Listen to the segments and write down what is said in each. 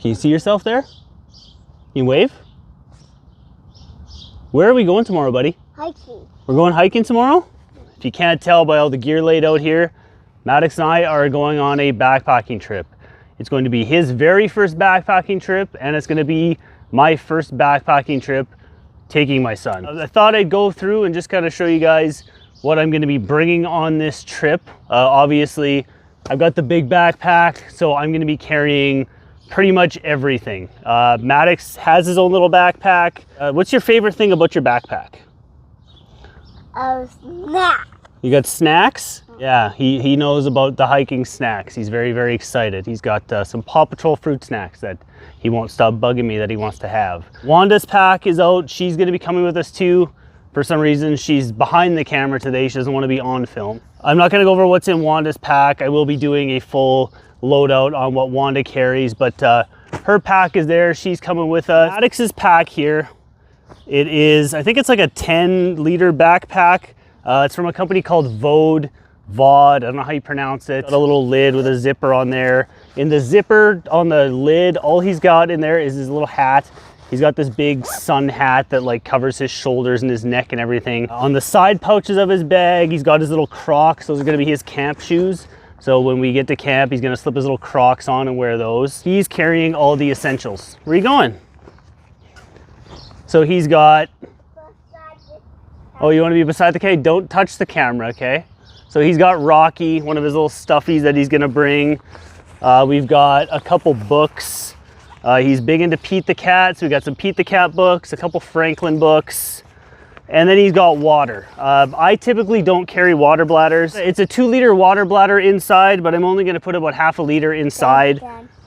Can you see yourself there? Can you wave? Where are we going tomorrow, buddy? Hiking. We're going hiking tomorrow? If you can't tell by all the gear laid out here, Maddox and I are going on a backpacking trip. It's going to be his very first backpacking trip, and it's going to be my first backpacking trip taking my son. I thought I'd go through and just kind of show you guys what I'm going to be bringing on this trip. Obviously, I've got the big backpack, so I'm going to be carrying pretty much everything. Maddox has his own little backpack. What's your favorite thing about your backpack? Snack. You got snacks? Yeah, he knows about the hiking snacks. He's very, very excited. He's got some Paw Patrol fruit snacks that he won't stop bugging me that he wants to have. Wanda's pack is out. She's gonna be coming with us too. For some reason, she's behind the camera today. She doesn't want to be on film. I'm not gonna go over what's in Wanda's pack. I will be doing a full loadout on what Wanda carries, but her pack is there. She's coming with us. Maddox's pack here, it is, I think it's like a 10-liter backpack. It's from a company called VOD, I don't know how you pronounce it. Got a little lid with a zipper on there. In the zipper on the lid, all he's got in there is his little hat. He's got this big sun hat that like covers his shoulders and his neck and everything. On the side pouches of his bag, he's got his little Crocs. Those are gonna be his camp shoes. So when we get to camp, he's gonna slip his little Crocs on and wear those. He's carrying all the essentials. Where are you going? So he's got, oh, you wanna be beside the cage? Don't touch the camera, okay? So he's got Rocky, one of his little stuffies that he's gonna bring. We've got a couple books. He's big into Pete the Cat, so we got some Pete the Cat books, a couple Franklin books, and then he's got water. I typically don't carry water bladders. It's a 2-liter water bladder inside, but I'm only gonna put about half a liter inside.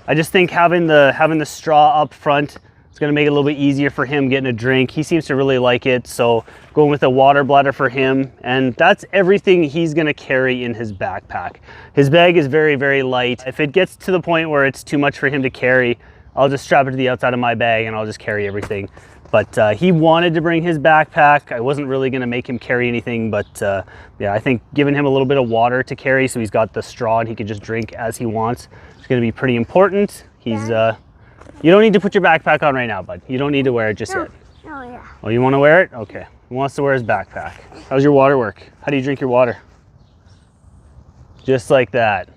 I just think having the straw up front, it's gonna make it a little bit easier for him getting a drink. He seems to really like it, so going with a water bladder for him, and that's everything he's gonna carry in his backpack. His bag is very, very light. If it gets to the point where it's too much for him to carry, I'll just strap it to the outside of my bag and I'll just carry everything. But he wanted to bring his backpack. I wasn't really gonna make him carry anything, but yeah, I think giving him a little bit of water to carry so he's got the straw and he can just drink as he wants is gonna be pretty important. He's, you don't need to put your backpack on right now, bud. You don't need to wear it just yet. Oh, yeah. Oh, you wanna wear it? Okay. He wants to wear his backpack. How's your water work? How do you drink your water? Just like that.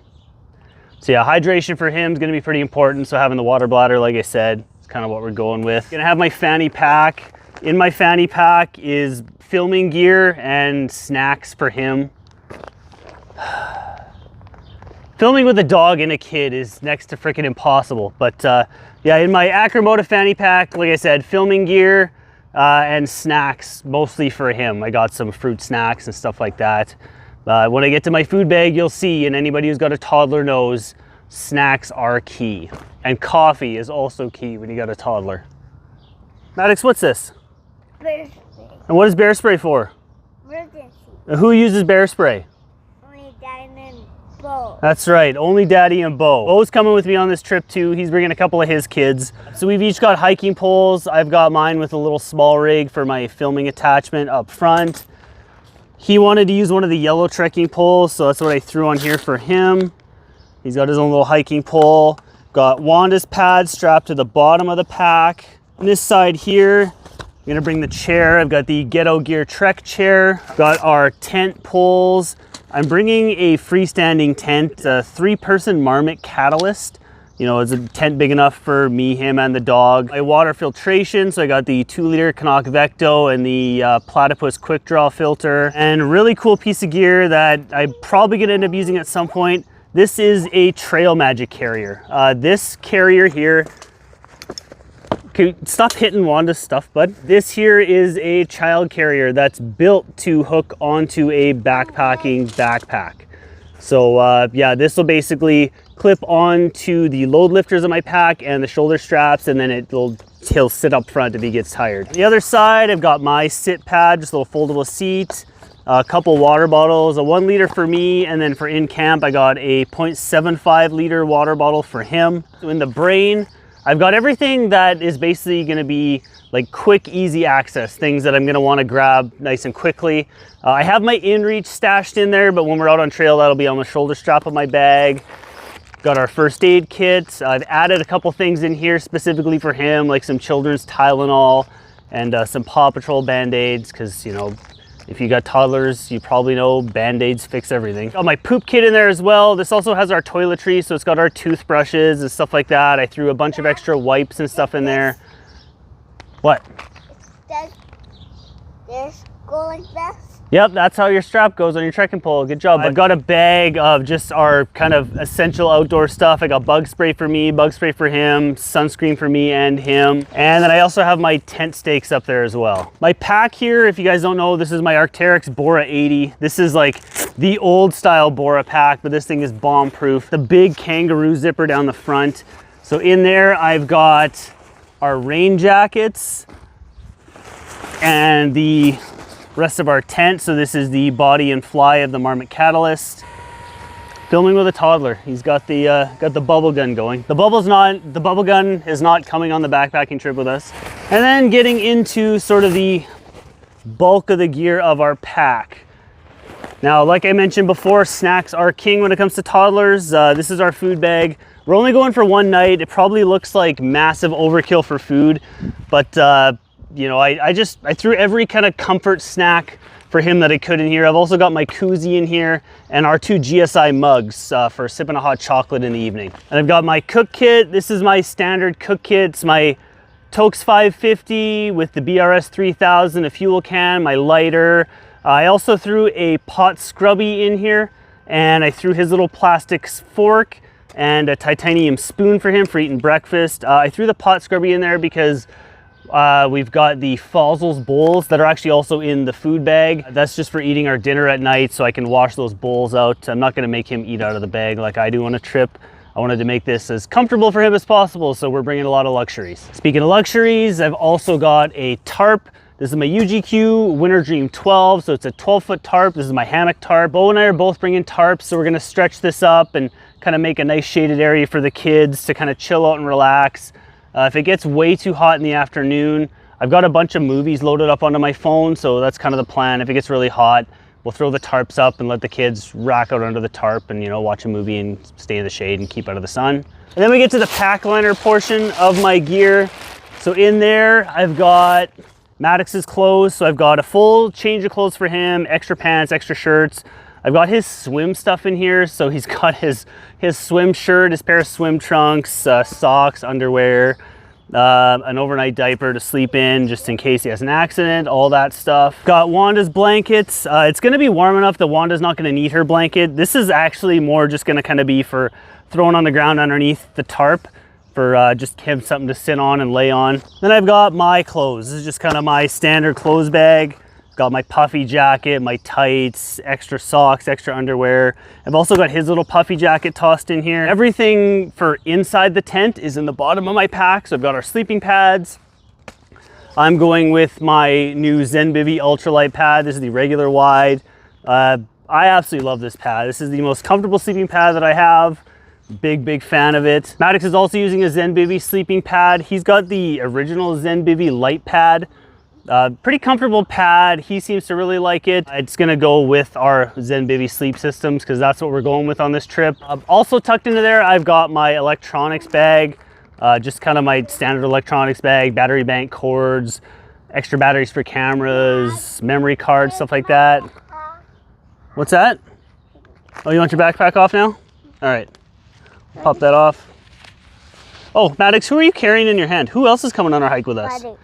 So yeah, hydration for him is gonna be pretty important. So having the water bladder, like I said, is kind of what we're going with. Gonna have my fanny pack. In my fanny pack is filming gear and snacks for him. Filming with a dog and a kid is next to freaking impossible. But yeah, in my Acromoda fanny pack, like I said, filming gear and snacks, mostly for him. I got some fruit snacks and stuff like that. When I get to my food bag, you'll see, and anybody who's got a toddler knows, snacks are key. And coffee is also key when you got a toddler. Maddox, what's this? Bear spray. And what is bear spray for? Emergency. Who uses bear spray? Only Daddy and Bo. That's right, only Daddy and Bo. Bo's coming with me on this trip too. He's bringing a couple of his kids. So we've each got hiking poles. I've got mine with a little small rig for my filming attachment up front. He wanted to use one of the yellow trekking poles, so that's what I threw on here for him. He's got his own little hiking pole. Got Wanda's pad strapped to the bottom of the pack. On this side here, I'm gonna bring the chair. I've got the Ghetto Gear Trek chair. Got our tent poles. I'm bringing a freestanding tent, a 3-person Marmot Catalyst. You know, it's a tent big enough for me, him, and the dog. My water filtration, so I got the 2-liter Canuck Vecto and the Platypus Quick Draw filter. And a really cool piece of gear that I'm probably gonna end up using at some point. This is a Trail Magic carrier. This carrier here, okay, stop hitting Wanda's stuff, bud. This here is a child carrier that's built to hook onto a backpacking backpack. So yeah, this will basically clip onto the load lifters of my pack and the shoulder straps, and then he'll sit up front if he gets tired. On the other side, I've got my sit pad, just a little foldable seat, a couple water bottles, a 1 liter for me, and then for in camp, I got a 0.75 liter water bottle for him. So in the brain, I've got everything that is basically gonna be like quick, easy access, things that I'm gonna wanna grab nice and quickly. I have my InReach stashed in there, but when we're out on trail, that'll be on the shoulder strap of my bag. Got our first aid kit. I've added a couple things in here specifically for him, like some children's Tylenol and some Paw Patrol Band-Aids, because, you know, if you got toddlers, you probably know Band-Aids fix everything. Got my poop kit in there as well. This also has our toiletries, so it's got our toothbrushes and stuff like that. I threw a bunch of extra wipes and stuff in there. What? Does this go like this? Yep, that's how your strap goes on your trekking pole. Good job. I've got a bag of just our kind of essential outdoor stuff. I got bug spray for me, bug spray for him, sunscreen for me and him. And then I also have my tent stakes up there as well. My pack here, if you guys don't know, this is my Arc'teryx Bora 80. This is like the old style Bora pack, but this thing is bomb proof. The big kangaroo zipper down the front. So in there, I've got our rain jackets and the rest of our tent. So this is the body and fly of the Marmot Catalyst. Filming with a toddler. He's got the bubble gun going. The bubble gun is not coming on the backpacking trip with us. And then getting into sort of the bulk of the gear of our pack. Now, like I mentioned before, snacks are king when it comes to toddlers. This is our food bag. We're only going for one night. It probably looks like massive overkill for food, but you know, I threw every kind of comfort snack for him that I could in here. I've also got my koozie in here and our 2 GSI mugs for sipping a hot chocolate in the evening. And I've got my cook kit. This is my standard cook kit. It's my Toaks 550 with the BRS 3000, a fuel can, my lighter. I also threw a pot scrubby in here, and I threw his little plastic fork and a titanium spoon for him for eating breakfast. I threw the pot scrubby in there because we've got the Fozzles bowls that are actually also in the food bag. That's just for eating our dinner at night, so I can wash those bowls out. I'm not gonna make him eat out of the bag like I do on a trip. I wanted to make this as comfortable for him as possible, so we're bringing a lot of luxuries. Speaking of luxuries, I've also got a tarp. This is my UGQ Winter Dream 12, so it's a 12-foot tarp. This is my hammock tarp. Bo and I are both bringing tarps, so we're gonna stretch this up and kind of make a nice shaded area for the kids to kind of chill out and relax. If it gets way too hot in the afternoon, I've got a bunch of movies loaded up onto my phone, so that's kind of the plan. If it gets really hot, we'll throw the tarps up and let the kids rack out under the tarp and, you know, watch a movie and stay in the shade and keep out of the sun. And then we get to the pack liner portion of my gear. So in there, I've got Maddox's clothes. So I've got a full change of clothes for him, extra pants, extra shirts. I've got his swim stuff in here. So he's got his swim shirt, his pair of swim trunks, socks, underwear, an overnight diaper to sleep in just in case he has an accident, all that stuff. Got Wanda's blankets. It's gonna be warm enough that Wanda's not gonna need her blanket. This is actually more just gonna kind of be for throwing on the ground underneath the tarp for just him something to sit on and lay on. Then I've got my clothes. This is just kind of my standard clothes bag. Got my puffy jacket, my tights, extra socks, extra underwear. I've also got his little puffy jacket tossed in here. Everything for inside the tent is in the bottom of my pack. So I've got our sleeping pads. I'm going with my new Zenbivy ultralight pad. This is the regular wide. I absolutely love this pad. This is the most comfortable sleeping pad that I have. Big fan of it. Maddox is also using a Zenbivy sleeping pad. He's got the original Zenbivy light pad. Pretty comfortable pad. He seems to really like it. It's gonna go with our Zenbivy sleep systems because that's what we're going with on this trip. Also tucked into there, I've got my electronics bag, just kind of my standard electronics bag, battery bank cords, extra batteries for cameras, memory cards, stuff like that. What's that? Oh, you want your backpack off now? All right, pop that off. Oh, Maddox, who are you carrying in your hand? Who else is coming on our hike with us? Buddy.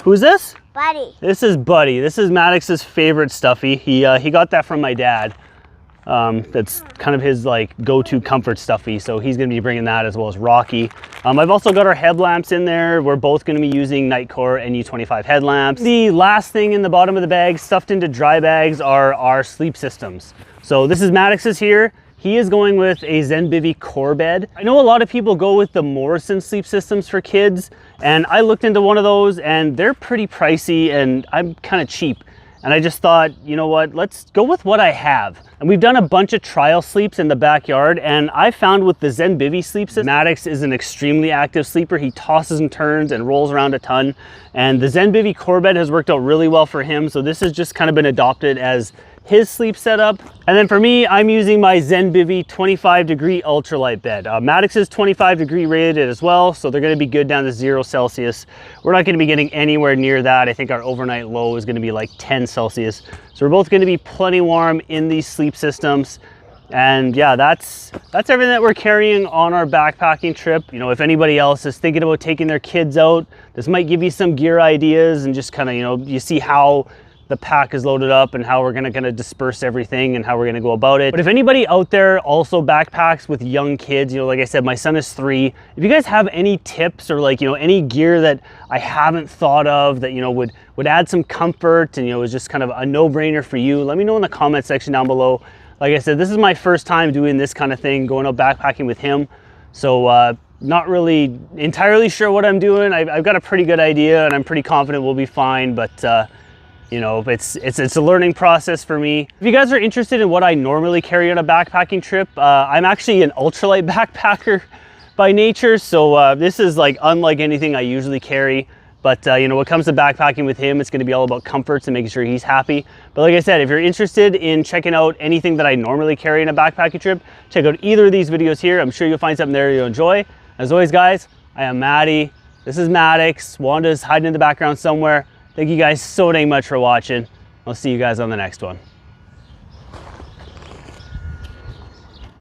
Who's this? Buddy. This is Buddy. This is Maddox's favorite stuffy. He got that from my dad. That's kind of his like go-to comfort stuffy. So he's gonna be bringing that as well as Rocky. I've also got our headlamps in there. We're both gonna be using Nightcore NU25 headlamps. The last thing in the bottom of the bag, stuffed into dry bags, are our sleep systems. So this is Maddox's here. He is going with a Zenbivy core bed. I know a lot of people go with the Morrison sleep systems for kids, and I looked into one of those and they're pretty pricey and I'm kind of cheap. And I just thought, you know what, let's go with what I have. And we've done a bunch of trial sleeps in the backyard, and I found with the Zenbivy sleep system, Maddox is an extremely active sleeper. He tosses and turns and rolls around a ton. And the Zenbivy core bed has worked out really well for him. So this has just kind of been adopted as his sleep setup. And then for me, I'm using my Zenbivy 25-degree ultralight bed. Maddox is 25-degree rated as well, so they're gonna be good down to 0 Celsius. We're not gonna be getting anywhere near that. I think our overnight low is gonna be like 10 Celsius. So we're both gonna be plenty warm in these sleep systems. And yeah, that's everything that we're carrying on our backpacking trip. You know, if anybody else is thinking about taking their kids out, this might give you some gear ideas and just kind of, you know, you see how the pack is loaded up and how we're gonna disperse everything and how we're gonna go about it. But if anybody out there also backpacks with young kids, you know, like I said, my son is 3. If you guys have any tips or like, you know, any gear that I haven't thought of that, you know, would add some comfort and, you know, is just kind of a no-brainer for you, let me know in the comment section down below. Like I said, this is my first time doing this kind of thing, going out backpacking with him. So not really entirely sure what I'm doing. I've got a pretty good idea and I'm pretty confident we'll be fine, but you know, it's a learning process for me. If you guys are interested in what I normally carry on a backpacking trip, I'm actually an ultralight backpacker by nature. So this is like unlike anything I usually carry. But you know, when it comes to backpacking with him, it's gonna be all about comforts and making sure he's happy. But like I said, if you're interested in checking out anything that I normally carry in a backpacking trip, check out either of these videos here. I'm sure you'll find something there you'll enjoy. As always, guys, I am Maddie. This is Maddox. Wanda's hiding in the background somewhere. Thank you guys so dang much for watching. I'll see you guys on the next one.